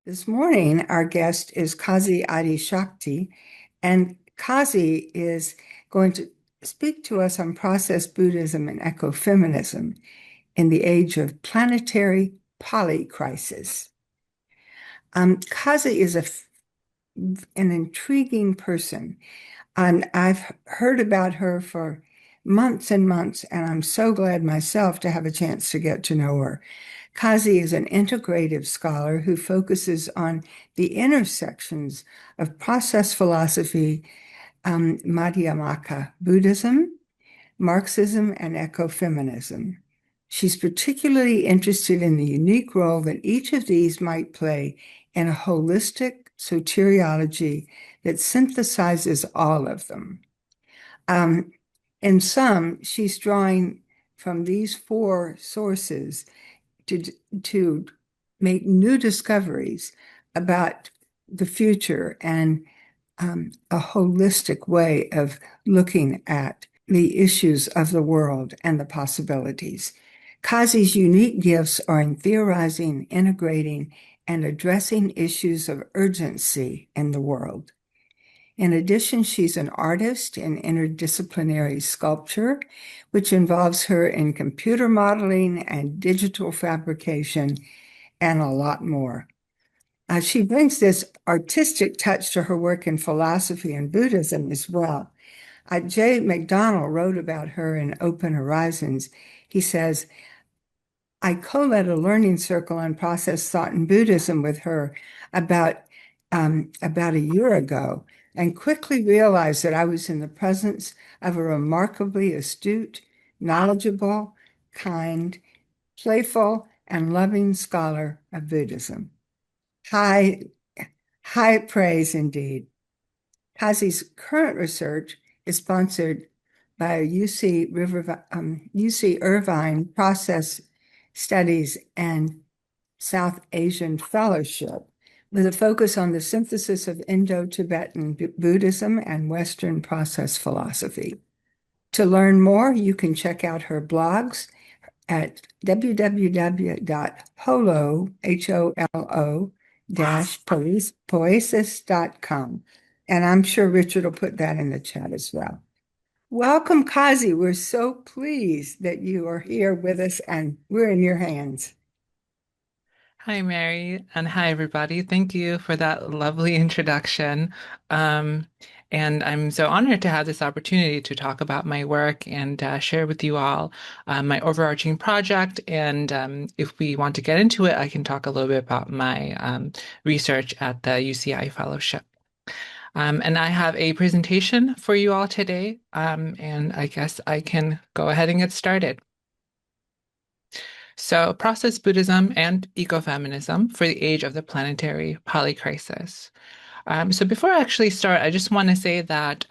This morning, our guest is Kazi Adi Shakti, and Kazi is going to speak to us on process Buddhism and ecofeminism in the age of planetary polycrisis. Kazi is an intriguing person, and I've heard about her for months and months, and I'm so glad myself to have a chance to get to know her. Kazi is an integrative scholar who focuses on the intersections of process philosophy, Madhyamaka Buddhism, Marxism, and ecofeminism. She's particularly interested in the unique role that each of these might play in a holistic soteriology that synthesizes all of them. Um, in sum, she's drawing from these four sources to, to make new discoveries about the future and a holistic way of looking at the issues of the world and the possibilities. Kazi's unique gifts are in theorizing, integrating, and addressing issues of urgency in the world. In addition, she's an artist in interdisciplinary sculpture, which involves her in computer modeling and digital fabrication and a lot more. She brings this artistic touch to her work in philosophy and Buddhism as well. Jay McDonald wrote about her in Open Horizons. He says, I co-led a learning circle on process thought and Buddhism with her about, about a year ago, and quickly realized that I was in the presence of a remarkably astute, knowledgeable, kind, playful, and loving scholar of Buddhism. High, high praise indeed. Kazi's current research is sponsored by UC Irvine Process Studies and South Asian Fellowship, with a focus on the synthesis of Indo-Tibetan Buddhism and Western process philosophy. To learn more, you can check out her blogs at www.holo-poesis.com. And I'm sure Richard will put that in the chat as well. Welcome, Kazi. We're so pleased that you are here with us and we're in your hands. Hi, Mary, and hi, everybody. Thank you for that lovely introduction. Um, and I'm so honored to have this opportunity to talk about my work and share with you all my overarching project. And if we want to get into it, I can talk a little bit about my research at the UCI Fellowship. And I have a presentation for you all today, and I guess I can go ahead and get started. So, Process Buddhism and Ecofeminism for the Age of the Planetary Polycrisis. So before I actually start, I just want to say that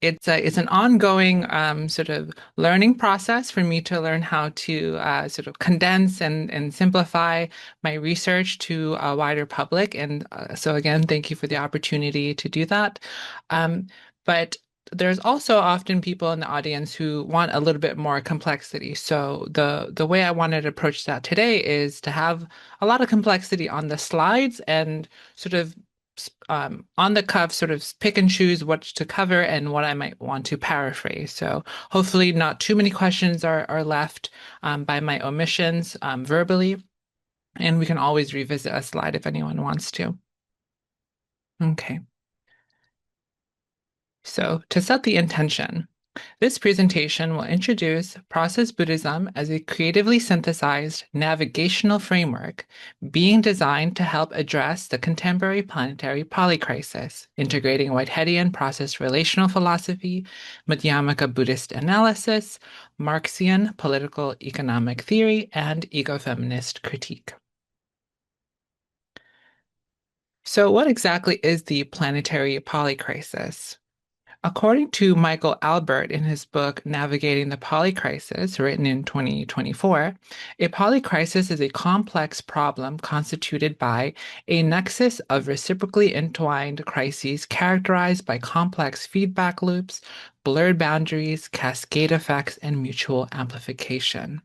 it's an ongoing sort of learning process for me to learn how to sort of condense and simplify my research to a wider public. And so again, thank you for the opportunity to do that. But there's also often people in the audience who want a little bit more complexity. So the way I wanted to approach that today is to have a lot of complexity on the slides and sort of on the cuff, sort of pick and choose what to cover and what I might want to paraphrase. So hopefully not too many questions are left by my omissions verbally, and we can always revisit a slide if anyone wants to. Okay. So to set the intention, this presentation will introduce Process Buddhism as a creatively synthesized navigational framework being designed to help address the contemporary planetary polycrisis, integrating Whiteheadian process relational philosophy, Madhyamaka Buddhist analysis, Marxian political economic theory, and ecofeminist critique. So what exactly is the planetary polycrisis? According to Michael Albert in his book Navigating the Polycrisis, written in 2024, a polycrisis is a complex problem constituted by a nexus of reciprocally entwined crises characterized by complex feedback loops, blurred boundaries, cascade effects, and mutual amplification.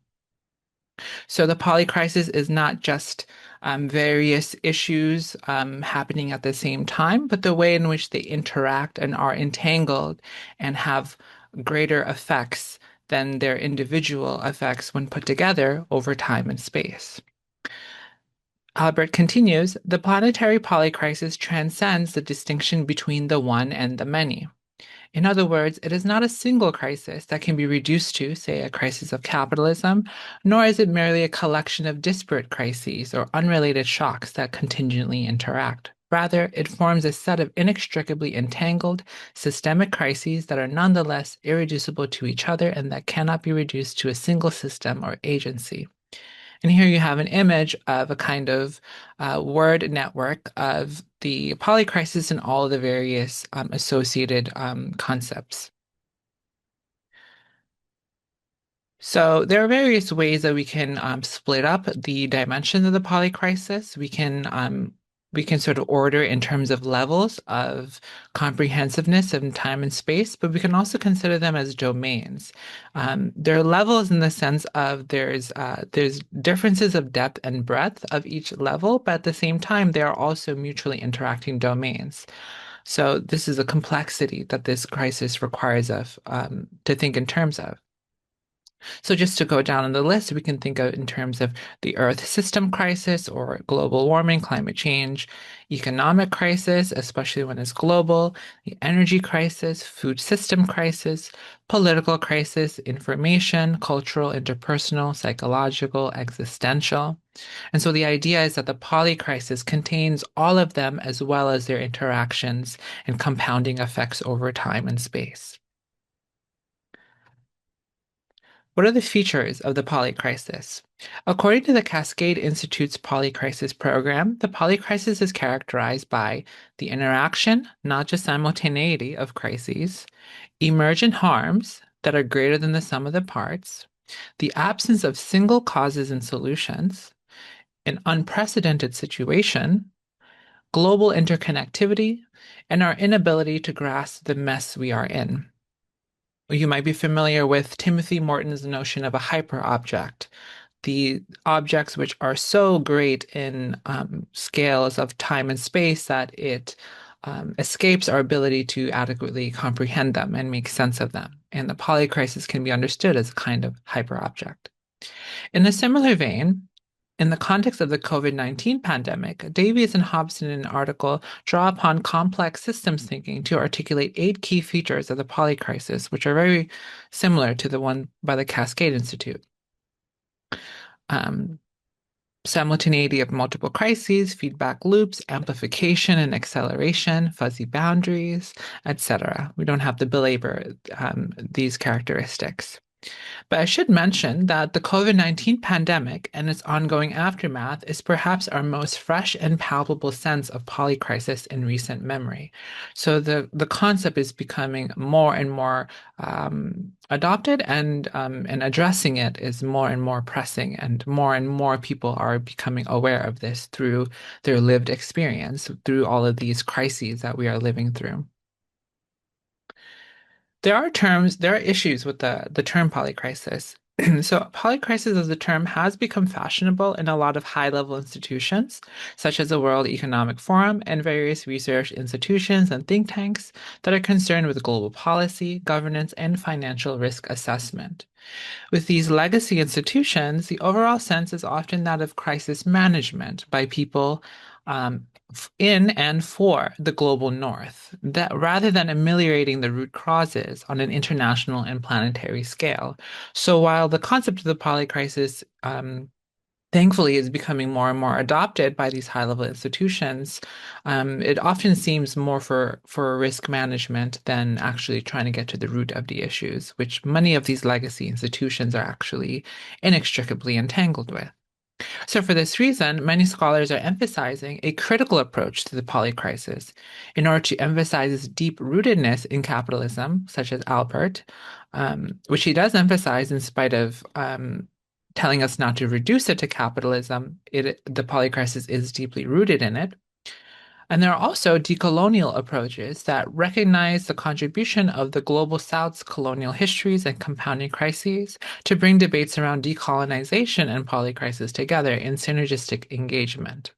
So the polycrisis is not just various issues happening at the same time, but the way in which they interact and are entangled and have greater effects than their individual effects when put together over time and space. Albert continues, the planetary polycrisis transcends the distinction between the one and the many. In other words, it is not a single crisis that can be reduced to, say, a crisis of capitalism, nor is it merely a collection of disparate crises or unrelated shocks that contingently interact. Rather, it forms a set of inextricably entangled, systemic crises that are nonetheless irreducible to each other and that cannot be reduced to a single system or agency. And here you have an image of a kind of word network of the polycrisis and all of the various associated concepts. So there are various ways that we can split up the dimensions of the polycrisis. We can sort of order in terms of levels of comprehensiveness of time and space, but we can also consider them as domains. There are levels in the sense of there's differences of depth and breadth of each level, but at the same time, they are also mutually interacting domains. So this is a complexity that this crisis requires of to think in terms of. So just to go down on the list, we can think of in terms of the Earth system crisis or global warming, climate change, economic crisis, especially when it's global, the energy crisis, food system crisis, political crisis, information, cultural, interpersonal, psychological, existential. And so the idea is that the poly crisis contains all of them as well as their interactions and compounding effects over time and space. What are the features of the polycrisis? According to the Cascade Institute's polycrisis program, the polycrisis is characterized by the interaction, not just simultaneity, of crises, emergent harms that are greater than the sum of the parts, the absence of single causes and solutions, an unprecedented situation, global interconnectivity, and our inability to grasp the mess we are in. You might be familiar with Timothy Morton's notion of a hyperobject, the objects which are so great in scales of time and space that it escapes our ability to adequately comprehend them and make sense of them. And the polycrisis can be understood as a kind of hyperobject. In a similar vein, in the context of the COVID-19 pandemic, Davies and Hobson in an article draw upon complex systems thinking to articulate 8 key features of the polycrisis, which are very similar to the one by the Cascade Institute. Um, Simultaneity of multiple crises, feedback loops, amplification and acceleration, fuzzy boundaries, etc. We don't have to belabor these characteristics. But I should mention that the COVID-19 pandemic and its ongoing aftermath is perhaps our most fresh and palpable sense of polycrisis in recent memory. So the concept is becoming more and more adopted, and addressing it is more and more pressing, and more people are becoming aware of this through their lived experience, through all of these crises that we are living through. There are issues with the term polycrisis. So polycrisis as a term has become fashionable in a lot of high-level institutions, such as the World Economic Forum and various research institutions and think tanks that are concerned with global policy, governance, and financial risk assessment. With these legacy institutions, the overall sense is often that of crisis management by people in and for the global north, that rather than ameliorating the root causes on an international and planetary scale. So while the concept of the polycrisis thankfully is becoming more and more adopted by these high-level institutions, it often seems more for risk management than actually trying to get to the root of the issues, which many of these legacy institutions are actually inextricably entangled with. So for this reason, many scholars are emphasizing a critical approach to the polycrisis in order to emphasize its deep-rootedness in capitalism, such as Albert, which he does emphasize in spite of telling us not to reduce it to capitalism. The polycrisis is deeply rooted in it. And there are also decolonial approaches that recognize the contribution of the Global South's colonial histories and compounding crises to bring debates around decolonization and polycrisis together in synergistic engagement.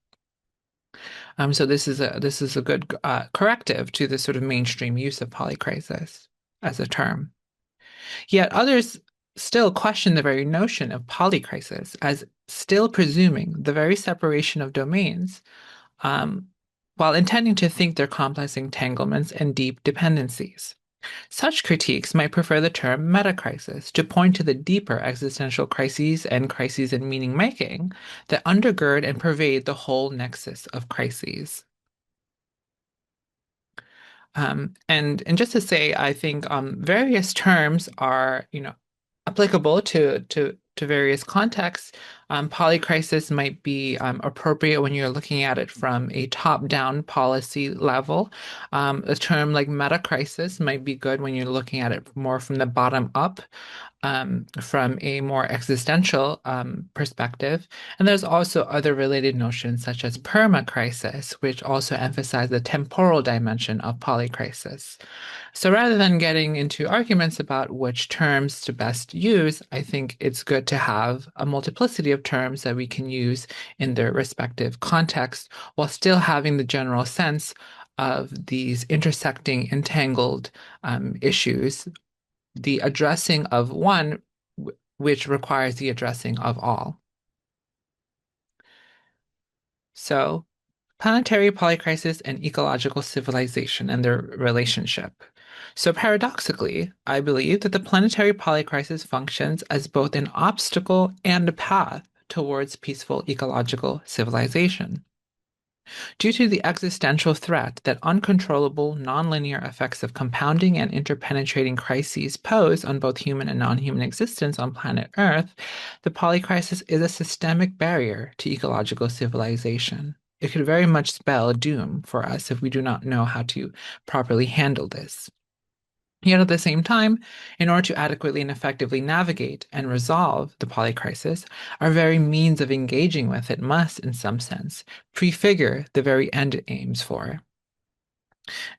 So this is a good corrective to the sort of mainstream use of polycrisis as a term. Yet others still question the very notion of polycrisis as still presuming the very separation of domains, um, while intending to think their complex entanglements and deep dependencies. Such critiques might prefer the term metacrisis to point to the deeper existential crises and crises in meaning making that undergird and pervade the whole nexus of crises. And just to say, I think various terms are, applicable to various contexts. Polycrisis might be appropriate when you're looking at it from a top-down policy level. A term like metacrisis might be good when you're looking at it more from the bottom up, from a more existential perspective. And there's also other related notions such as permacrisis, which also emphasize the temporal dimension of polycrisis. So rather than getting into arguments about which terms to best use, I think it's good to have a multiplicity of terms that we can use in their respective contexts while still having the general sense of these intersecting, entangled issues, the addressing of one, which requires the addressing of all. So, planetary polycrisis and ecological civilization and their relationship. So, paradoxically, I believe that the planetary polycrisis functions as both an obstacle and a path towards peaceful ecological civilization. Due to the existential threat that uncontrollable, nonlinear effects of compounding and interpenetrating crises pose on both human and non-human existence on planet Earth, the polycrisis is a systemic barrier to ecological civilization. It could very much spell doom for us if we do not know how to properly handle this. Yet at the same time, in order to adequately and effectively navigate and resolve the polycrisis, our very means of engaging with it must, in some sense, prefigure the very end it aims for.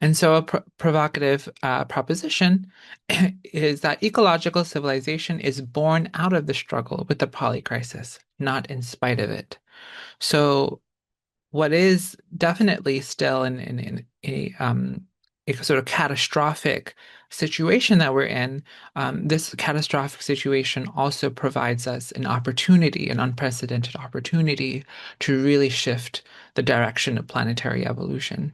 And so a provocative proposition is that ecological civilization is born out of the struggle with the polycrisis, not in spite of it. So what is definitely still in a sort of catastrophic situation that we're in, this catastrophic situation also provides us an opportunity, an unprecedented opportunity to really shift the direction of planetary evolution.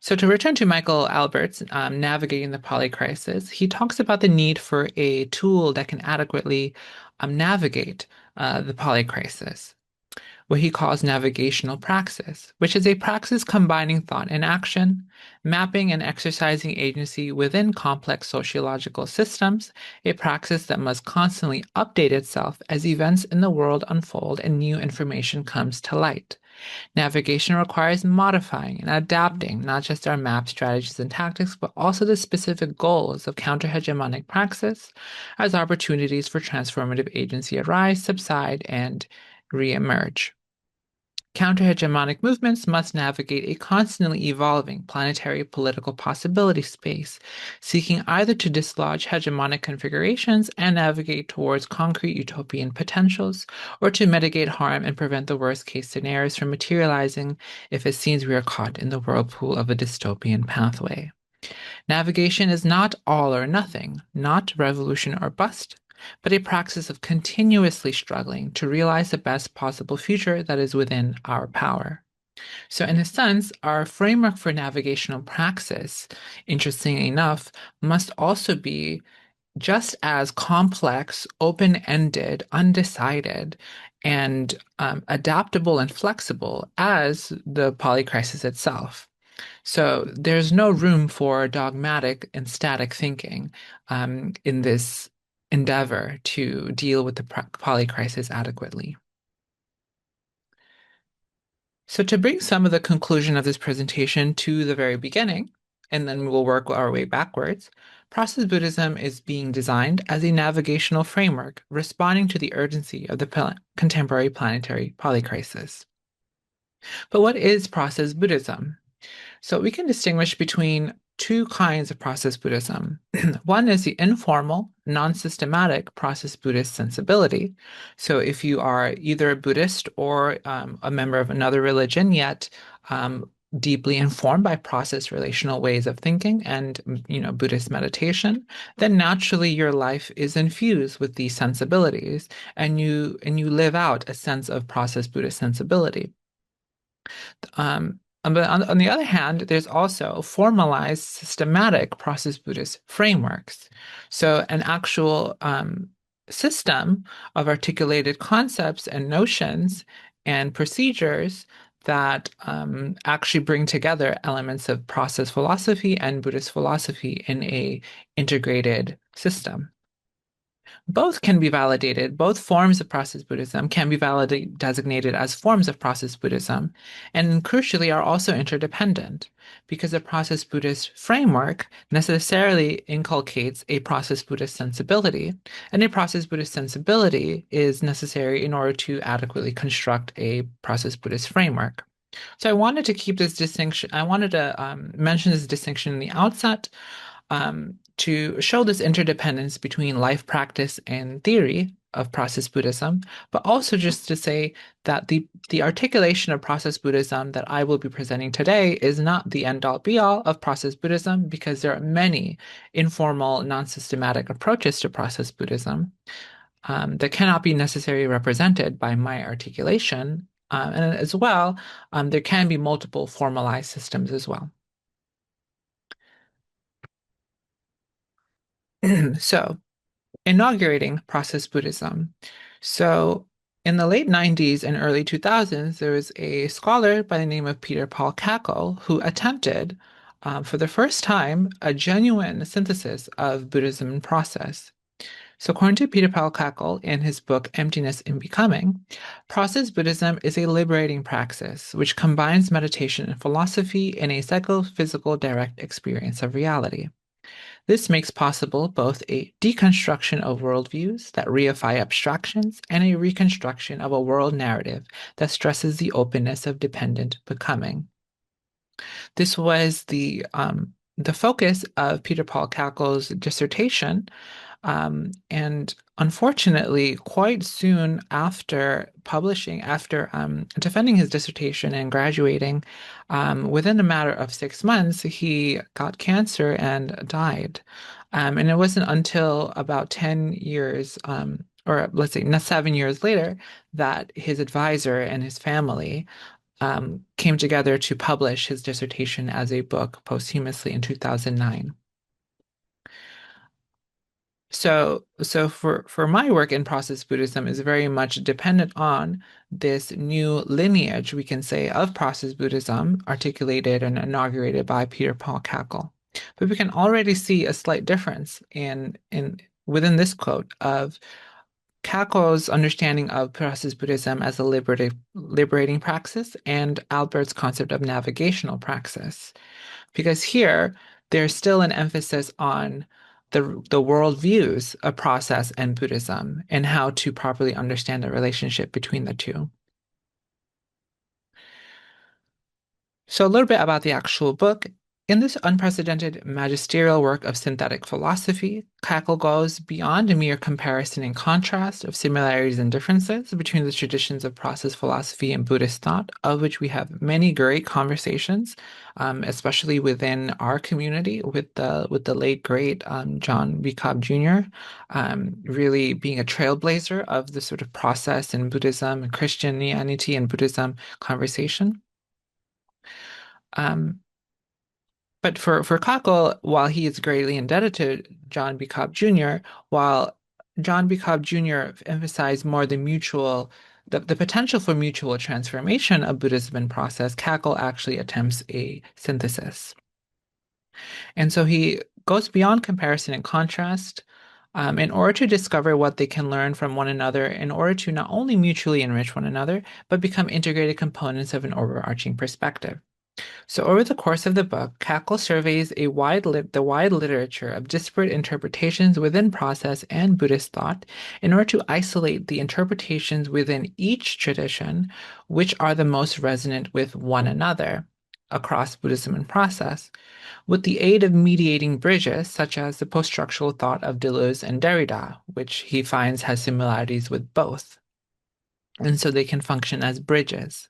So to return to Michael Albert's Navigating the Polycrisis, he talks about the need for a tool that can adequately navigate the polycrisis, what he calls navigational praxis, which is a praxis combining thought and action, mapping and exercising agency within complex sociological systems, a praxis that must constantly update itself as events in the world unfold and new information comes to light. Navigation requires modifying and adapting not just our map strategies and tactics, but also the specific goals of counter-hegemonic praxis as opportunities for transformative agency arise, subside, and re-emerge. Counter-hegemonic movements must navigate a constantly evolving planetary political possibility space, seeking either to dislodge hegemonic configurations and navigate towards concrete utopian potentials, or to mitigate harm and prevent the worst-case scenarios from materializing if it seems we are caught in the whirlpool of a dystopian pathway. Navigation is not all or nothing, not revolution or bust, but a praxis of continuously struggling to realize the best possible future that is within our power. So, in a sense, our framework for navigational praxis, interestingly enough, must also be just as complex, open-ended, undecided, and adaptable and flexible as the polycrisis itself. So there's no room for dogmatic and static thinking in this endeavor to deal with the polycrisis adequately. So to bring some of the conclusion of this presentation to the very beginning, and then we'll work our way backwards, Process Buddhism is being designed as a navigational framework responding to the urgency of the contemporary planetary polycrisis. But what is Process Buddhism? So we can distinguish between two kinds of process Buddhism. One is the informal, non-systematic process Buddhist sensibility. So if you are either a Buddhist or a member of another religion, yet deeply informed by process relational ways of thinking and Buddhist meditation, then naturally your life is infused with these sensibilities, and you live out a sense of process Buddhist sensibility. But on the other hand, there's also formalized systematic process Buddhist frameworks. So an actual system of articulated concepts and notions and procedures that actually bring together elements of process philosophy and Buddhist philosophy in a integrated system. Both can be validated. Both forms of process Buddhism can be designated as forms of process Buddhism, and crucially are also interdependent, because a process Buddhist framework necessarily inculcates a process Buddhist sensibility, and a process Buddhist sensibility is necessary in order to adequately construct a process Buddhist framework. So I wanted to keep this distinction. I wanted to mention this distinction in the outset, to show this interdependence between life practice and theory of process Buddhism, but also just to say that the articulation of process Buddhism that I will be presenting today is not the end-all be-all of process Buddhism, because there are many informal, non-systematic approaches to process Buddhism that cannot be necessarily represented by my articulation. And as well, there can be multiple formalized systems as well. So, inaugurating process Buddhism. So, in the late 90s and early 2000s, there was a scholar by the name of Peter Paul Kakol who attempted, for the first time, a genuine synthesis of Buddhism and process. So, according to Peter Paul Kakol in his book Emptiness in Becoming, process Buddhism is a liberating praxis which combines meditation and philosophy in a psychophysical direct experience of reality. This makes possible both a deconstruction of worldviews that reify abstractions and a reconstruction of a world narrative that stresses the openness of dependent becoming. This was the focus of Peter Paul Kakol's dissertation, and unfortunately, quite soon after defending his dissertation and graduating, within a matter of 6 months, he got cancer and died. And it wasn't until about 10 years, or let's say 7 years later, that his advisor and his family came together to publish his dissertation as a book posthumously in 2009. So for my work in process Buddhism is very much dependent on this new lineage, we can say, of process Buddhism, articulated and inaugurated by Peter Paul Kakol. But we can already see a slight difference in within this quote of Kakol's understanding of process Buddhism as a liberating praxis and Albert's concept of navigational praxis. Because here, there's still an emphasis on the worldviews of process and Buddhism and how to properly understand the relationship between the two. So a little bit about the actual book. In this unprecedented magisterial work of synthetic philosophy, Kakol goes beyond a mere comparison and contrast of similarities and differences between the traditions of process philosophy and Buddhist thought, of which we have many great conversations, especially within our community with the late great John B. Cobb Jr., really being a trailblazer of the sort of process in Buddhism and Christianity and Buddhism conversation. But for Kakol, while he is greatly indebted to John B. Cobb Jr., while John B. Cobb Jr. emphasized more the potential for mutual transformation of Buddhism and process, Kakol actually attempts a synthesis. And so he goes beyond comparison and contrast, in order to discover what they can learn from one another, in order to not only mutually enrich one another, but become integrated components of an overarching perspective. So over the course of the book, Kakol surveys the wide literature of disparate interpretations within process and Buddhist thought in order to isolate the interpretations within each tradition, which are the most resonant with one another across Buddhism and process, with the aid of mediating bridges such as the post-structural thought of Deleuze and Derrida, which he finds has similarities with both. And so they can function as bridges.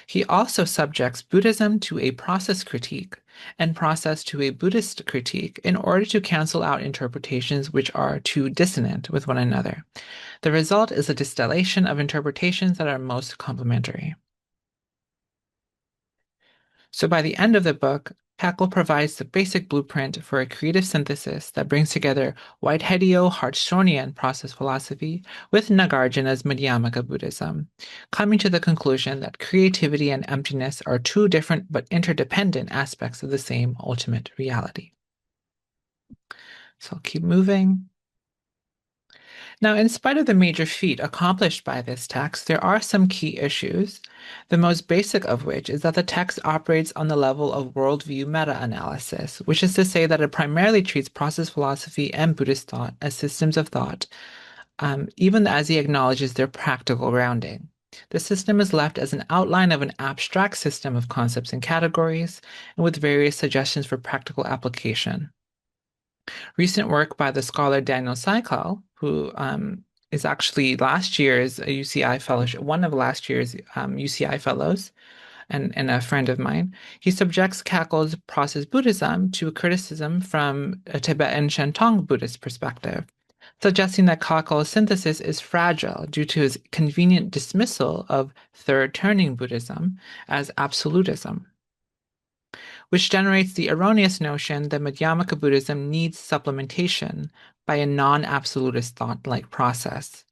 He also subjects Buddhism to a process critique and process to a Buddhist critique in order to cancel out interpretations which are too dissonant with one another. The result is a distillation of interpretations that are most complementary. So by the end of the book, Kakol provides the basic blueprint for a creative synthesis that brings together Whiteheadio-Hartsonian process philosophy with Nagarjuna's Madhyamaka Buddhism, coming to the conclusion that creativity and emptiness are two different but interdependent aspects of the same ultimate reality. So I'll keep moving. Now, in spite of the major feat accomplished by this text, there are some key issues, the most basic of which is that the text operates on the level of worldview meta-analysis, which is to say that it primarily treats process philosophy and Buddhist thought as systems of thought, even as he acknowledges their practical grounding. The system is left as an outline of an abstract system of concepts and categories, and with various suggestions for practical application. Recent work by the scholar Daniel Saikal, who is actually last year's UCI fellowship, one of last year's UCI fellows, and a friend of mine. He subjects Kakol's Process Buddhism to a criticism from a Tibetan Shentong Buddhist perspective, suggesting that Kakol's synthesis is fragile due to his convenient dismissal of third turning Buddhism as absolutism, which generates the erroneous notion that Madhyamaka Buddhism needs supplementation by a non-absolutist thought-like process.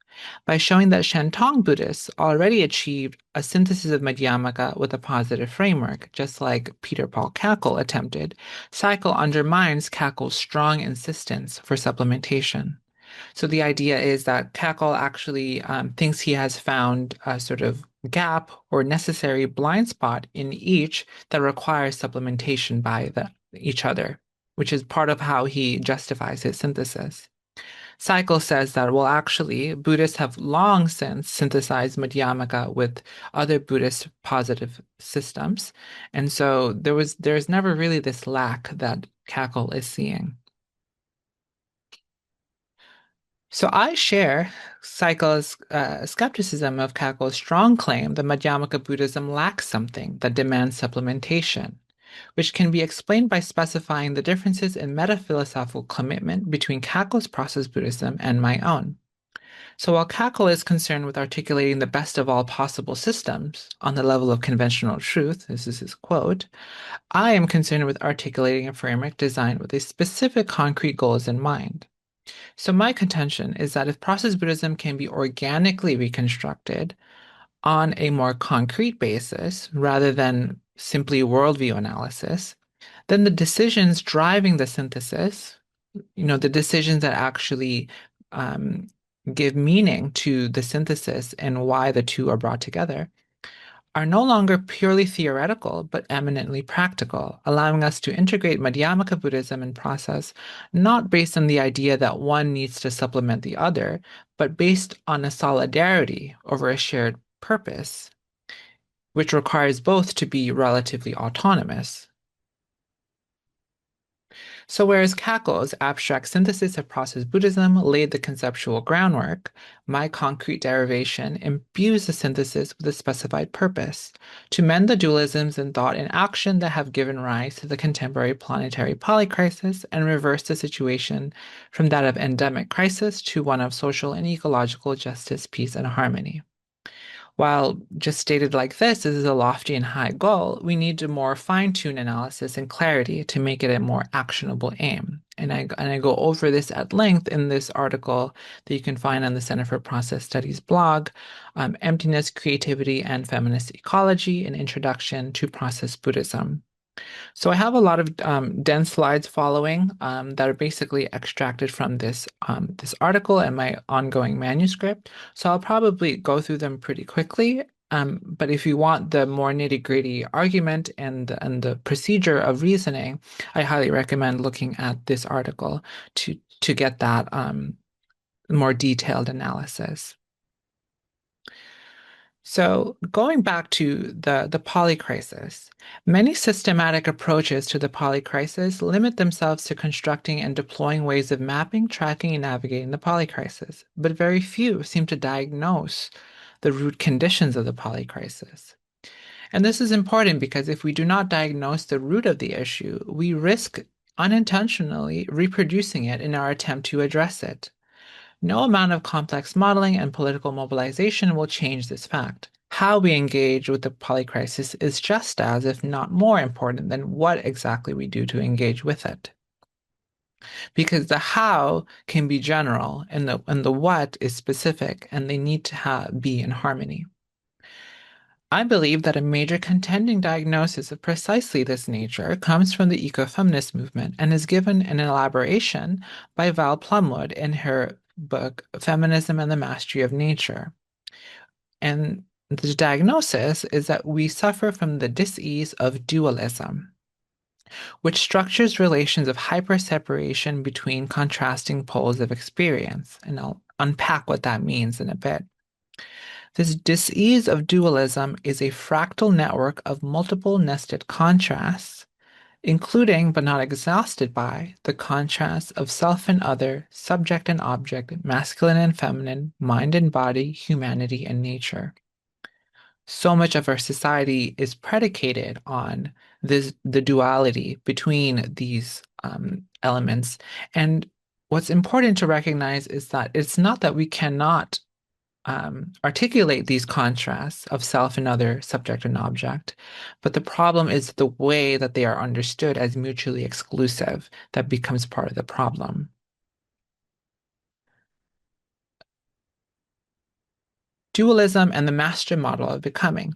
By showing that Shentong Buddhists already achieved a synthesis of Madhyamaka with a positive framework, just like Peter Paul Kakol attempted, Saikal undermines Kakol's strong insistence for supplementation. So the idea is that Kakol actually thinks he has found a sort of gap or necessary blind spot in each that requires supplementation by each other, which is part of how he justifies his synthesis. Saikal says that, well, actually, Buddhists have long since synthesized Madhyamaka with other Buddhist positive systems. And so there's never really this lack that Kakol is seeing. So I share Saikal's skepticism of Kakol's strong claim that Madhyamaka Buddhism lacks something that demands supplementation, which can be explained by specifying the differences in metaphilosophical commitment between Kakol's process Buddhism and my own. So while Kakol is concerned with articulating the best of all possible systems on the level of conventional truth, this is his quote, I am concerned with articulating a framework designed with a specific concrete goals in mind. So my contention is that if process Buddhism can be organically reconstructed on a more concrete basis rather than simply worldview analysis, then the decisions driving the synthesis, the decisions that actually give meaning to the synthesis and why the two are brought together, are no longer purely theoretical, but eminently practical, allowing us to integrate Madhyamaka Buddhism and process not based on the idea that one needs to supplement the other, but based on a solidarity over a shared purpose, which requires both to be relatively autonomous. So whereas Kakol's abstract synthesis of process Buddhism laid the conceptual groundwork, my concrete derivation imbues the synthesis with a specified purpose, to mend the dualisms in thought and action that have given rise to the contemporary planetary polycrisis and reverse the situation from that of endemic crisis to one of social and ecological justice, peace, and harmony. While just stated like this is a lofty and high goal, we need a more fine-tuned analysis and clarity to make it a more actionable aim. And I go over this at length in this article that you can find on the Center for Process Studies blog, Emptiness, Creativity, and Feminist Ecology, an Introduction to Process Buddhism. So I have a lot of dense slides following that are basically extracted from this article and my ongoing manuscript. So I'll probably go through them pretty quickly But if you want the more nitty-gritty argument and the procedure of reasoning, I highly recommend looking at this article to get that more detailed analysis. So going back to the polycrisis, many systematic approaches to the polycrisis limit themselves to constructing and deploying ways of mapping, tracking, and navigating the polycrisis, but very few seem to diagnose the root conditions of the polycrisis. And this is important because if we do not diagnose the root of the issue, we risk unintentionally reproducing it in our attempt to address it. No amount of complex modeling and political mobilization will change this fact. How we engage with the polycrisis is just as, if not more important than what exactly we do to engage with it. Because the how can be general and the what is specific, and they need to be in harmony. I believe that a major contending diagnosis of precisely this nature comes from the ecofeminist movement and is given an elaboration by Val Plumwood in her book, Feminism and the Mastery of Nature. And the diagnosis is that we suffer from the dis-ease of dualism, which structures relations of hyper-separation between contrasting poles of experience. And I'll unpack what that means in a bit. This dis-ease of dualism is a fractal network of multiple nested contrasts, including but not exhausted by the contrasts of self and other, subject and object, masculine and feminine, mind and body, humanity and nature. So much of our society is predicated on the duality between these elements. And what's important to recognize is that it's not that we cannot articulate these contrasts of self and other, subject and object. But the problem is the way that they are understood as mutually exclusive that becomes part of the problem. Dualism and the master model of becoming.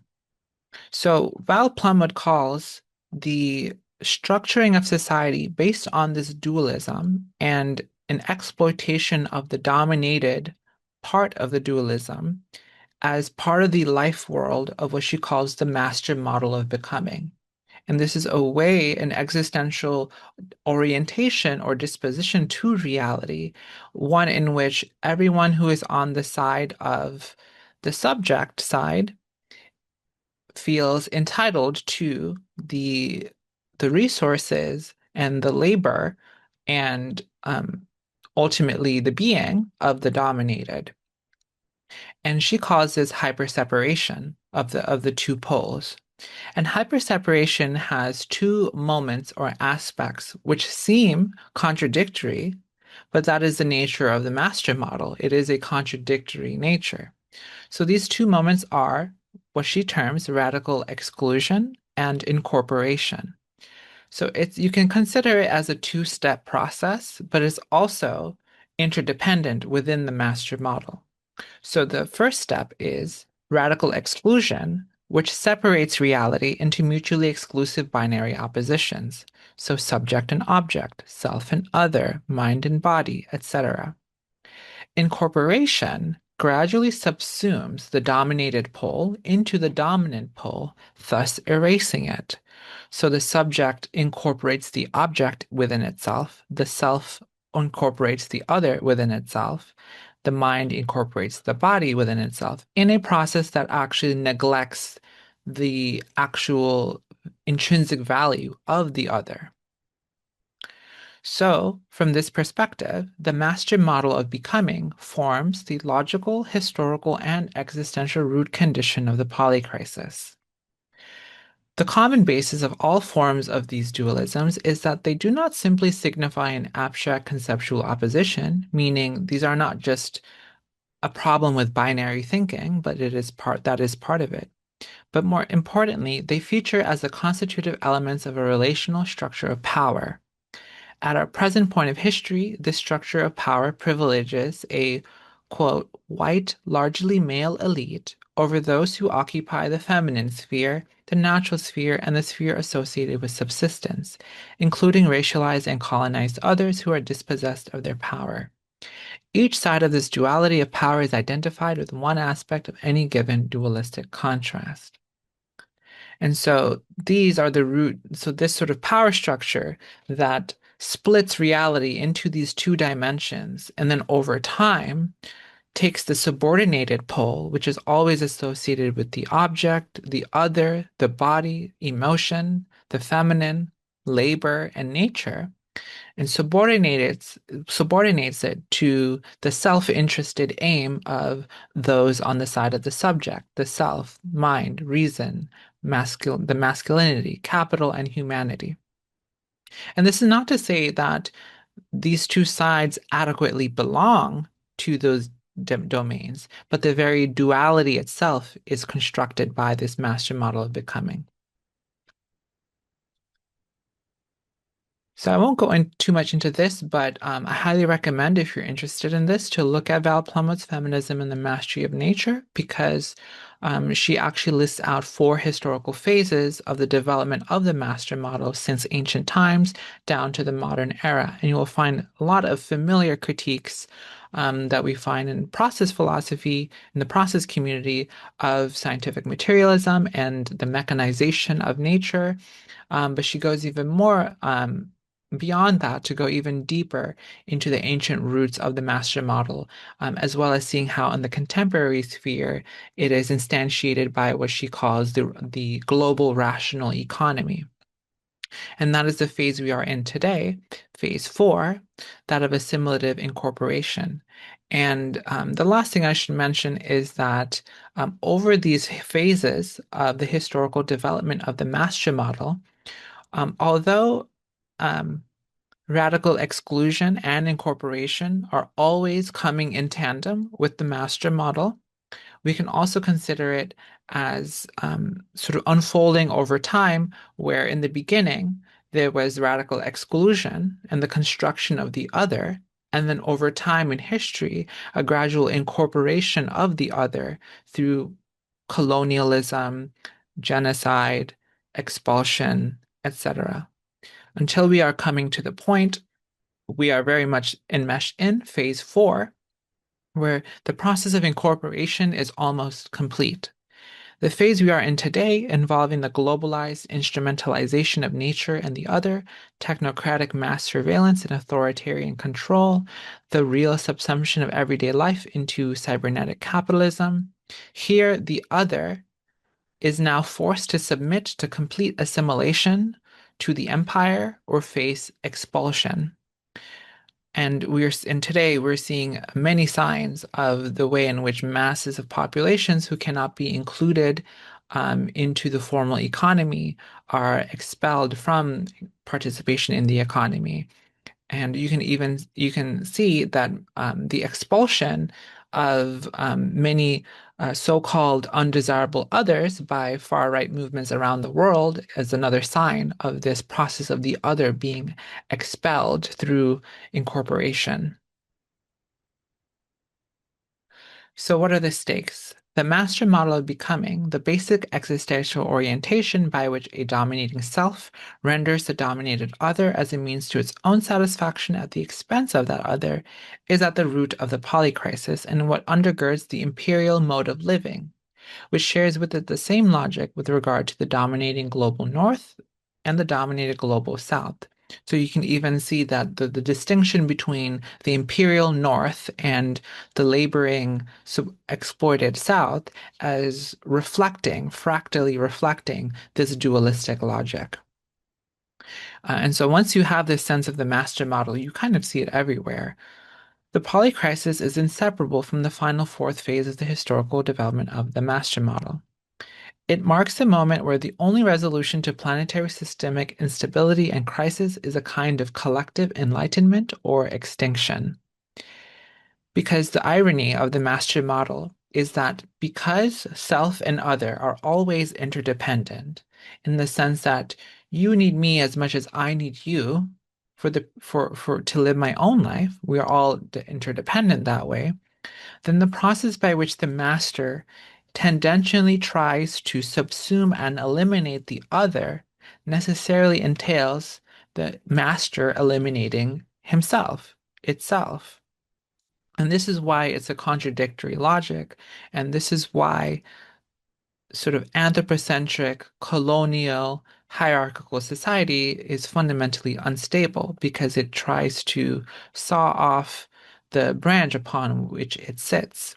So Val Plumwood calls the structuring of society based on this dualism and an exploitation of the dominated part of the dualism as part of the life world of what she calls the master model of becoming. And this is a way, an existential orientation or disposition to reality, one in which everyone who is on the side of the subject side feels entitled to the resources and the labor and ultimately the being of the dominated. And she causes hyperseparation of the two poles. And hyperseparation has two moments or aspects which seem contradictory, but that is the nature of the master model. It is a contradictory nature. So these two moments are what she terms radical exclusion and incorporation. So you can consider it as a two-step process, but it's also interdependent within the master model. So the first step is radical exclusion, which separates reality into mutually exclusive binary oppositions. So subject and object, self and other, mind and body, etc. Incorporation gradually subsumes the dominated pole into the dominant pole, thus erasing it. So the subject incorporates the object within itself, the self incorporates the other within itself, the mind incorporates the body within itself in a process that actually neglects the actual intrinsic value of the other. So, from this perspective, the master model of becoming forms the logical, historical, and existential root condition of the polycrisis. The common basis of all forms of these dualisms is that they do not simply signify an abstract conceptual opposition, meaning these are not just a problem with binary thinking, but that is part of it. But more importantly, they feature as the constitutive elements of a relational structure of power. At our present point of history, this structure of power privileges a, quote, white, largely male elite over those who occupy the feminine sphere, the natural sphere, and the sphere associated with subsistence, including racialized and colonized others who are dispossessed of their power. Each side of this duality of power is identified with one aspect of any given dualistic contrast. And so these are the root, so this sort of power structure that splits reality into these two dimensions, and then over time takes the subordinated pole, which is always associated with the object, the other, the body, emotion, the feminine, labor, and nature, and subordinates it to the self-interested aim of those on the side of the subject, the self, mind, reason, the masculinity, capital, and humanity. And this is not to say that these two sides adequately belong to those domains, but the very duality itself is constructed by this master model of becoming. So I won't go in too much into this, but I highly recommend, if you're interested in this, to look at Val Plumwood's Feminism and the Mastery of Nature, because she actually lists out 4 historical phases of the development of the master model since ancient times down to the modern era. And you will find a lot of familiar critiques that we find in process philosophy, in the process community, of scientific materialism and the mechanization of nature. But she goes even more beyond that to go even deeper into the ancient roots of the master model, as well as seeing how in the contemporary sphere it is instantiated by what she calls the global rational economy. And that is the phase we are in today, phase 4, that of assimilative incorporation. And the last thing I should mention is that over these phases of the historical development of the master model, although radical exclusion and incorporation are always coming in tandem with the master model, we can also consider it as sort of unfolding over time, where in the beginning there was radical exclusion and the construction of the other, and then over time in history, a gradual incorporation of the other through colonialism, genocide, expulsion, etc. Until we are coming to the point, we are very much enmeshed in phase 4, where the process of incorporation is almost complete. The phase we are in today, involving the globalized instrumentalization of nature and the other, technocratic mass surveillance and authoritarian control, the real subsumption of everyday life into cybernetic capitalism. Here, the other is now forced to submit to complete assimilation to the empire or face expulsion. And today we're seeing many signs of the way in which masses of populations who cannot be included into the formal economy are expelled from participation in the economy. And you can see that the expulsion of many so-called undesirable others by far-right movements around the world is another sign of this process of the other being expelled through incorporation. So what are the stakes? The master model of becoming, the basic existential orientation by which a dominating self renders the dominated other as a means to its own satisfaction at the expense of that other, is at the root of the polycrisis and what undergirds the imperial mode of living, which shares with it the same logic with regard to the dominating global north and the dominated global south. So you can even see that the distinction between the imperial north and the laboring exploited south as fractally reflecting this dualistic logic. And so once you have this sense of the master model, you kind of see it everywhere. The polycrisis is inseparable from the final 4th phase of the historical development of the master model. It marks the moment where the only resolution to planetary systemic instability and crisis is a kind of collective enlightenment or extinction. Because the irony of the master model is that because self and other are always interdependent, in the sense that you need me as much as I need you for to live my own life, we are all interdependent that way, then the process by which the master tendentially tries to subsume and eliminate the other necessarily entails the master eliminating himself, itself. And this is why it's a contradictory logic. And this is why sort of anthropocentric, colonial, hierarchical society is fundamentally unstable because it tries to saw off the branch upon which it sits.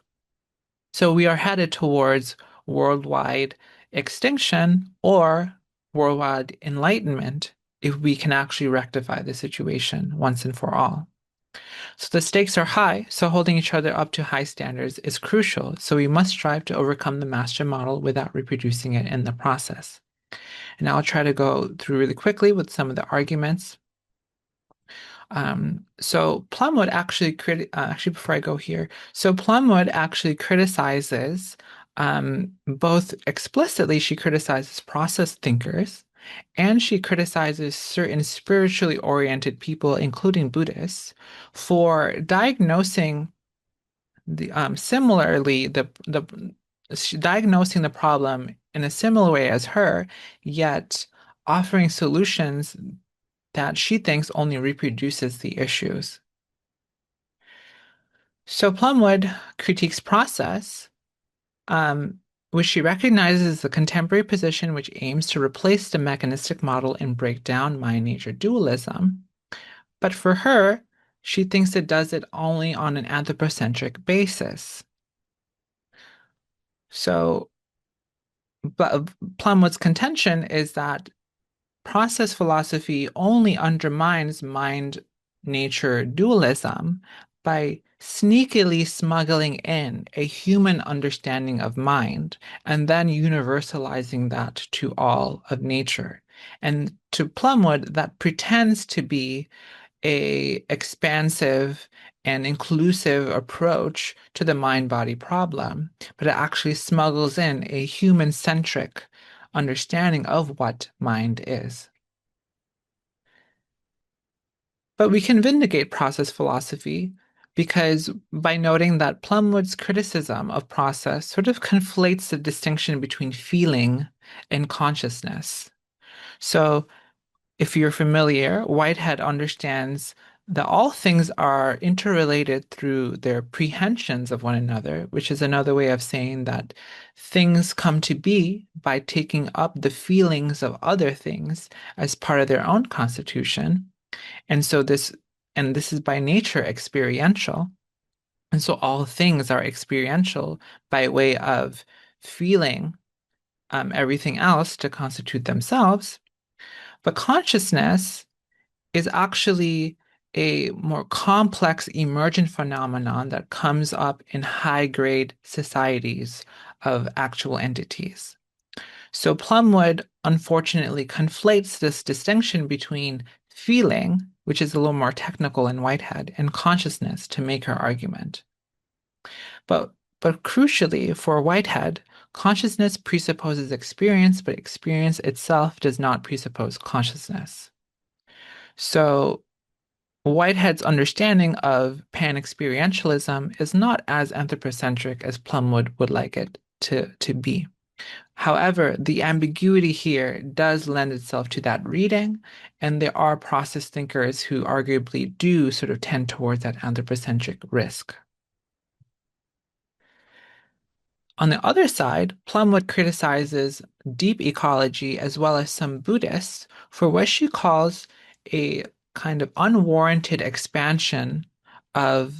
So we are headed towards worldwide extinction or worldwide enlightenment if we can actually rectify the situation once and for all. So the stakes are high, so holding each other up to high standards is crucial. So we must strive to overcome the master model without reproducing it in the process. And I'll try to go through really quickly with some of the arguments. So Plumwood actually before I go here, so Plumwood actually criticizes both explicitly, she criticizes process thinkers and she criticizes certain spiritually oriented people, including Buddhists, for diagnosing diagnosing the problem in a similar way as her, yet offering solutions that she thinks only reproduces the issues. So Plumwood critiques process, which she recognizes as the contemporary position which aims to replace the mechanistic model and break down mind-nature dualism. But for her, she thinks it does it only on an anthropocentric basis. So Plumwood's contention is that process philosophy only undermines mind nature dualism by sneakily smuggling in a human understanding of mind and then universalizing that to all of nature. And to Plumwood, that pretends to be a expansive and inclusive approach to the mind-body problem, but it actually smuggles in a human-centric understanding of what mind is. But we can vindicate process philosophy because by noting that Plumwood's criticism of process sort of conflates the distinction between feeling and consciousness. So if you're familiar, Whitehead understands that all things are interrelated through their prehensions of one another, which is another way of saying that things come to be by taking up the feelings of other things as part of their own constitution. And so this is by nature experiential. And so all things are experiential by way of feeling everything else to constitute themselves. But consciousness is actually a more complex emergent phenomenon that comes up in high-grade societies of actual entities. So Plumwood unfortunately conflates this distinction between feeling, which is a little more technical in Whitehead, and consciousness to make her argument. But crucially for Whitehead, consciousness presupposes experience, but experience itself does not presuppose consciousness. So Whitehead's understanding of pan-experientialism is not as anthropocentric as Plumwood would like it to be. However, the ambiguity here does lend itself to that reading, and there are process thinkers who arguably do sort of tend towards that anthropocentric risk. On the other side, Plumwood criticizes deep ecology as well as some Buddhists for what she calls a kind of unwarranted expansion of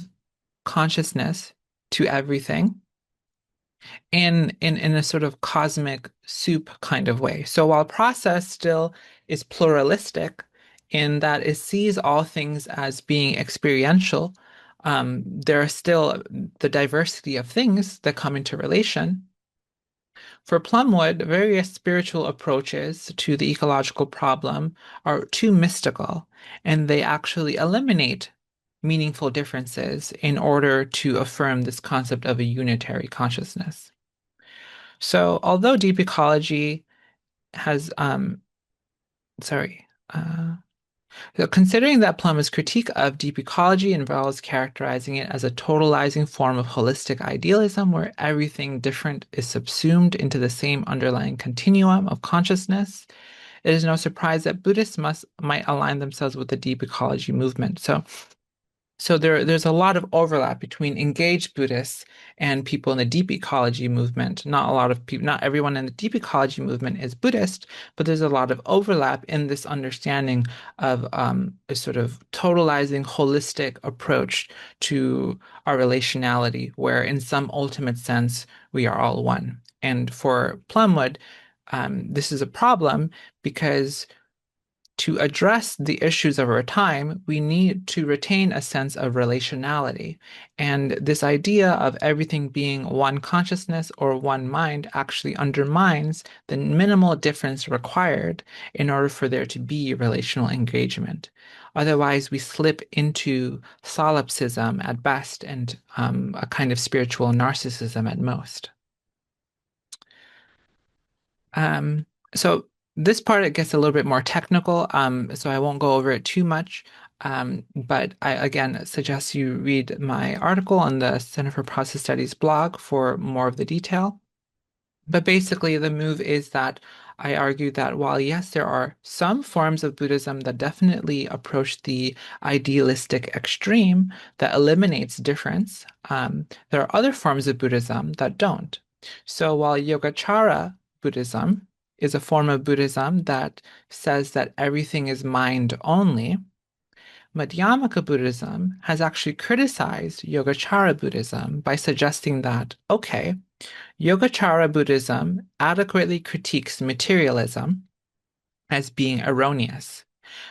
consciousness to everything in a sort of cosmic soup kind of way. So while process still is pluralistic in that it sees all things as being experiential, there are still the diversity of things that come into relation. For Plumwood, various spiritual approaches to the ecological problem are too mystical, and they actually eliminate meaningful differences in order to affirm this concept of a unitary consciousness. So, although deep ecology has, sorry, so considering that Plumwood's critique of deep ecology involves characterizing it as a totalizing form of holistic idealism where everything different is subsumed into the same underlying continuum of consciousness, it is no surprise that Buddhists might align themselves with the deep ecology movement. So So there's a lot of overlap between engaged Buddhists and people in the deep ecology movement. Not a lot of people, not everyone in the deep ecology movement is Buddhist, but there's a lot of overlap in this understanding of a sort of totalizing, holistic approach to our relationality, where in some ultimate sense we are all one. And for Plumwood, this is a problem because to address the issues of our time, we need to retain a sense of relationality. And this idea of everything being one consciousness or one mind actually undermines the minimal difference required in order for there to be relational engagement. Otherwise, we slip into solipsism at best and a kind of spiritual narcissism at most. Um, so this part it gets a little bit more technical, so I won't go over it too much. But I again suggest you read my article on the Center for Process Studies blog for more of the detail. But basically, the move is that I argue that while, yes, there are some forms of Buddhism that definitely approach the idealistic extreme that eliminates difference, there are other forms of Buddhism that don't. So while Yogacara Buddhism is a form of Buddhism that says that everything is mind only, Madhyamaka Buddhism has actually criticized Yogacara Buddhism by suggesting that, okay, Yogacara Buddhism adequately critiques materialism as being erroneous.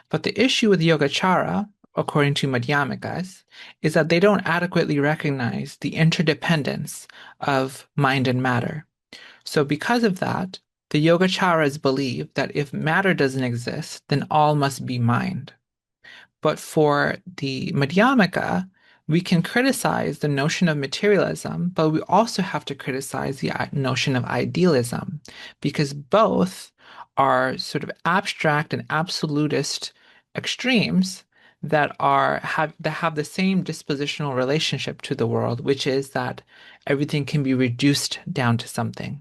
But the issue with Yogacara, according to Madhyamikas, is that they don't adequately recognize the interdependence of mind and matter. So because of that, the Yogacaras believe that if matter doesn't exist, then all must be mind. But for the Madhyamaka, we can criticize the notion of materialism, but we also have to criticize the notion of idealism, because both are sort of abstract and absolutist extremes that have the same dispositional relationship to the world, which is that everything can be reduced down to something.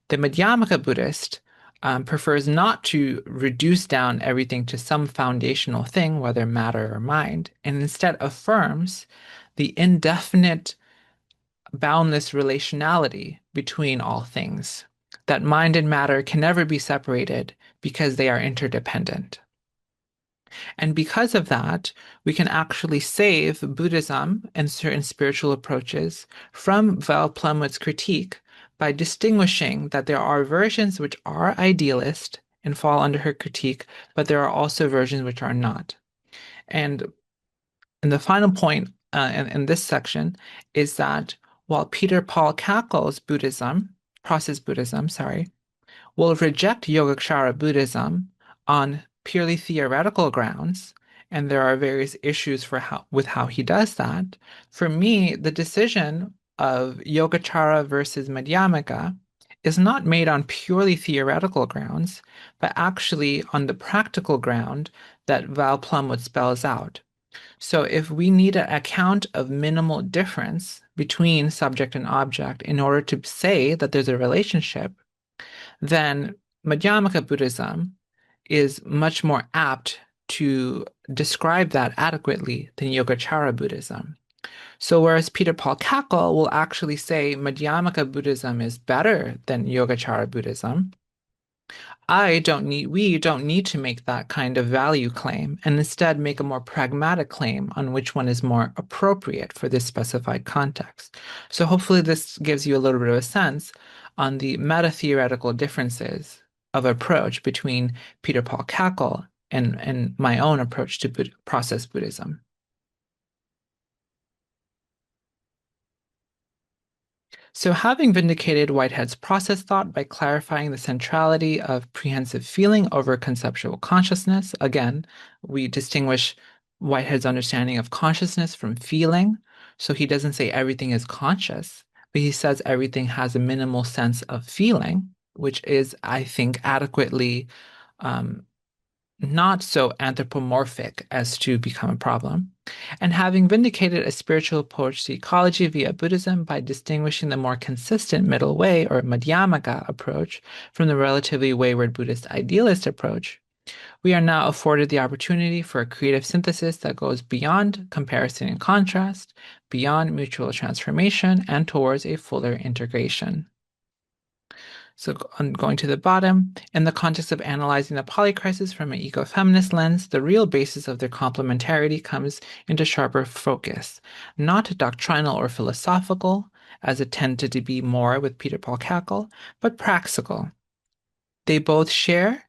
The Madhyamaka Buddhist prefers not to reduce down everything to some foundational thing, whether matter or mind, and instead affirms the indefinite, boundless relationality between all things, that mind and matter can never be separated because they are interdependent. And because of that, we can actually save Buddhism and certain spiritual approaches from Val Plumwood's critique by distinguishing that there are versions which are idealist and fall under her critique, but there are also versions which are not. And the final point in this section is that while Peter Paul Kakol's Buddhism, Process Buddhism, sorry, will reject Yogacara Buddhism on purely theoretical grounds, and there are various issues with how he does that. For me, the decision of Yogacara versus Madhyamaka is not made on purely theoretical grounds, but actually on the practical ground that Val Plumwood spells out. So if we need an account of minimal difference between subject and object in order to say that there's a relationship, then Madhyamaka Buddhism is much more apt to describe that adequately than Yogacara Buddhism. So whereas Peter Paul Kakol will actually say Madhyamaka Buddhism is better than Yogacara Buddhism, we don't need to make that kind of value claim and instead make a more pragmatic claim on which one is more appropriate for this specified context. So hopefully this gives you a little bit of a sense on the meta-theoretical differences of approach between Peter Paul Kakol and my own approach to process Buddhism. So, having vindicated Whitehead's process thought by clarifying the centrality of prehensive feeling over conceptual consciousness, again, we distinguish Whitehead's understanding of consciousness from feeling. So, he doesn't say everything is conscious, but he says everything has a minimal sense of feeling, which is, I think, adequately um, not so anthropomorphic as to become a problem, and having vindicated a spiritual approach to ecology via Buddhism by distinguishing the more consistent middle way or Madhyamaka approach from the relatively wayward Buddhist idealist approach, We are now afforded the opportunity for a creative synthesis that goes beyond comparison and contrast, beyond mutual transformation, and towards a fuller integration. So on going to the bottom, in the context of analyzing the polycrisis from an ecofeminist lens, the real basis of their complementarity comes into sharper focus, not doctrinal or philosophical, as it tended to be more with Peter Paul Kakol, but practical. They both share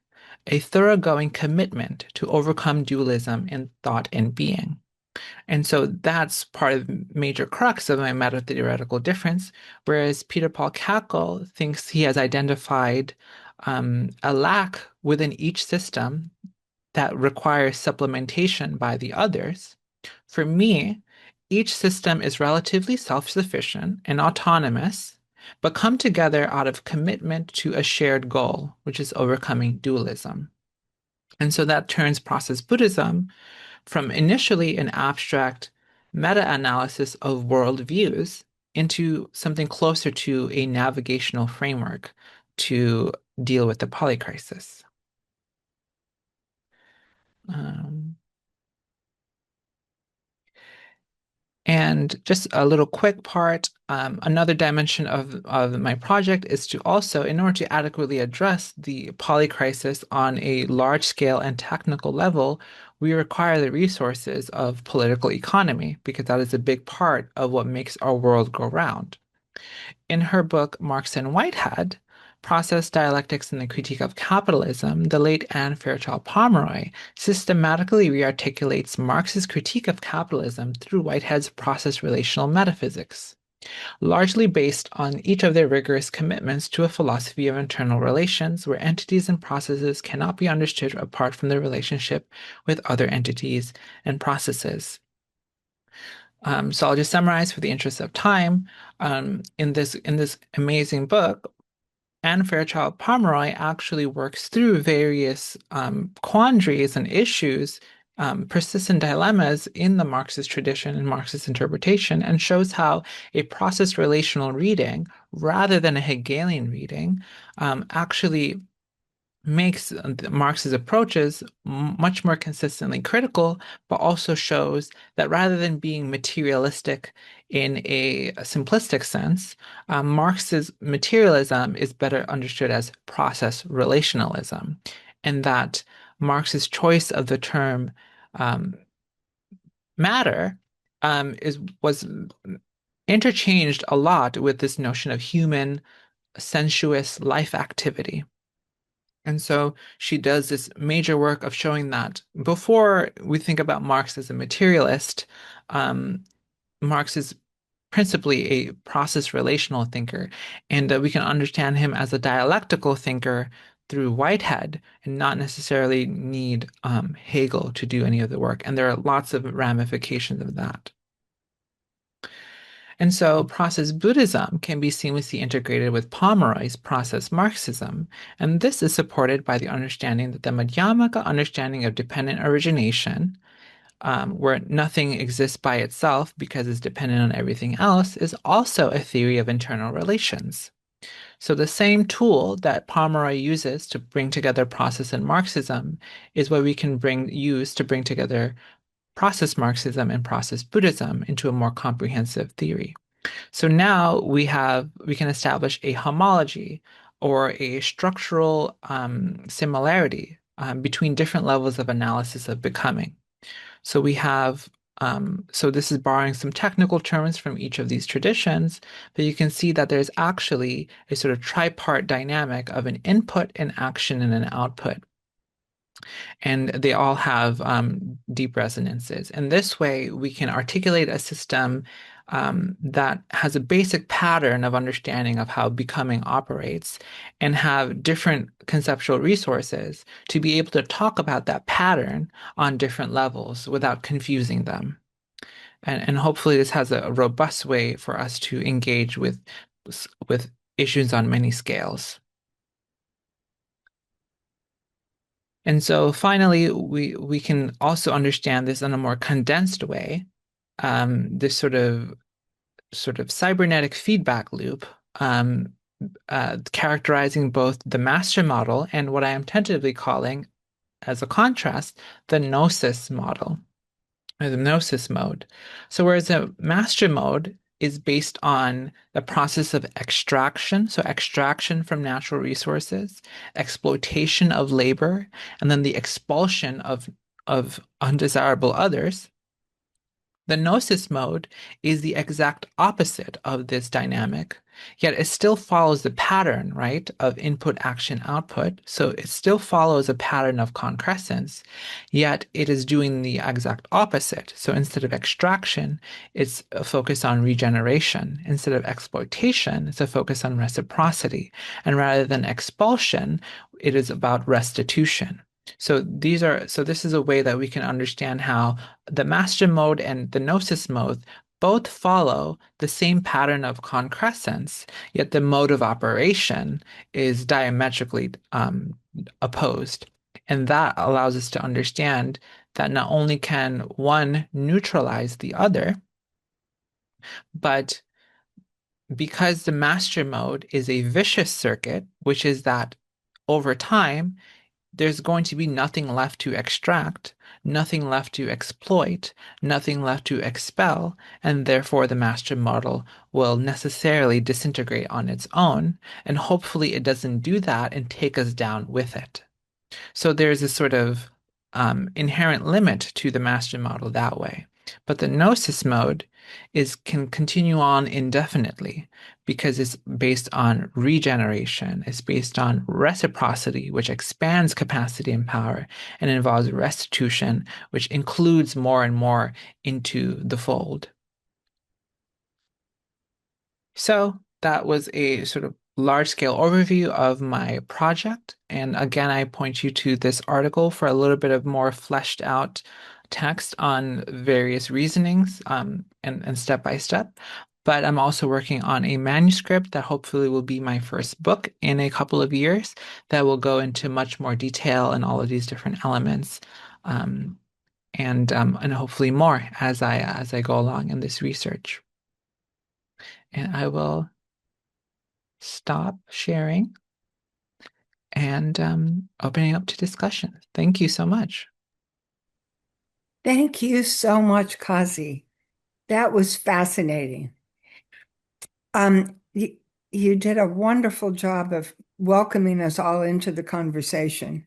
a thoroughgoing commitment to overcome dualism in thought and being. And so that's part of the major crux of my meta-theoretical difference, whereas Peter Paul Kakol thinks he has identified a lack within each system that requires supplementation by the others. For me, each system is relatively self-sufficient and autonomous, but come together out of commitment to a shared goal, which is overcoming dualism. And so that turns process Buddhism from initially an abstract meta-analysis of worldviews into something closer to a navigational framework to deal with the polycrisis. Um, And just a little quick part, another dimension of my project is to also, in order to adequately address the polycrisis on a large scale and technical level, we require the resources of political economy, because that is a big part of what makes our world go round. In her book, Marx and Whitehead, Process, Dialectics, and the Critique of Capitalism, the late Anne Fairchild Pomeroy systematically rearticulates Marx's critique of capitalism through Whitehead's process relational metaphysics, largely based on each of their rigorous commitments to a philosophy of internal relations where entities and processes cannot be understood apart from their relationship with other entities and processes. So I'll just summarize for the interest of time. In this amazing book, Anne Fairchild Pomeroy actually works through various quandaries and issues, persistent dilemmas in the Marxist tradition and Marxist interpretation, and shows how a process relational reading, rather than a Hegelian reading, actually makes Marx's approaches much more consistently critical, but also shows that rather than being materialistic in a simplistic sense, Marx's materialism is better understood as process relationalism, and that Marx's choice of the term um, matter was interchanged a lot with this notion of human sensuous life activity. And so she does this major work of showing that before we think about Marx as a materialist, um, Marx is principally a process relational thinker, and we can understand him as a dialectical thinker through Whitehead and not necessarily need Hegel to do any of the work. And there are lots of ramifications of that. And so process Buddhism can be seamlessly integrated with Pomeroy's process Marxism, and this is supported by the understanding that the Madhyamaka understanding of dependent origination, where nothing exists by itself because it's dependent on everything else, is also a theory of internal relations. So the same tool that Pomeroy uses to bring together process and Marxism is what we can use to bring together process Marxism and process Buddhism into a more comprehensive theory. So now we can establish a homology or a structural similarity between different levels of analysis of becoming. So we have so this is borrowing some technical terms from each of these traditions, but you can see that there's actually a sort of tripart dynamic of an input, an action, and an output. And they all have deep resonances. And this way, we can articulate a system that has a basic pattern of understanding of how becoming operates and have different conceptual resources to be able to talk about that pattern on different levels without confusing them. And hopefully this has a robust way for us to engage with issues on many scales. And so finally, we can also understand this in a more condensed way, this sort of cybernetic feedback loop, characterizing both the master model and what I am tentatively calling as a contrast, the Gnosis model, or the Gnosis mode. So whereas a master mode is based on the process of extraction, so extraction from natural resources, exploitation of labor, and then the expulsion of undesirable others, the Gnosis mode is the exact opposite of this dynamic, yet it still follows the pattern, right, of input, action, output. So it still follows a pattern of concrescence, yet it is doing the exact opposite. So instead of extraction, it's a focus on regeneration. Instead of exploitation, it's a focus on reciprocity. And rather than expulsion, it is about restitution. So this is a way that we can understand how the master mode and the gnosis mode both follow the same pattern of concrescence, yet the mode of operation is diametrically opposed. And that allows us to understand that not only can one neutralize the other, but because the master mode is a vicious circuit, which is that over time, there's going to be nothing left to extract, nothing left to exploit, nothing left to expel, and therefore the master model will necessarily disintegrate on its own, and hopefully it doesn't do that and take us down with it. So there's a sort of inherent limit to the master model that way. But the gnosis mode can continue on indefinitely because it's based on regeneration, it's based on reciprocity, which expands capacity and power, and involves restitution, which includes more and more into the fold. So that was a sort of large scale overview of my project. And again, I point you to this article for a little bit of more fleshed out text on various reasonings and step by step. But I'm also working on a manuscript that hopefully will be my first book in a couple of years that will go into much more detail and all of these different elements. Um, and hopefully more as I go along in this research. And I will stop sharing and opening up to discussion. Thank you so much. Thank you so much, Kazi. That was fascinating. You, you did a wonderful job of welcoming us all into the conversation.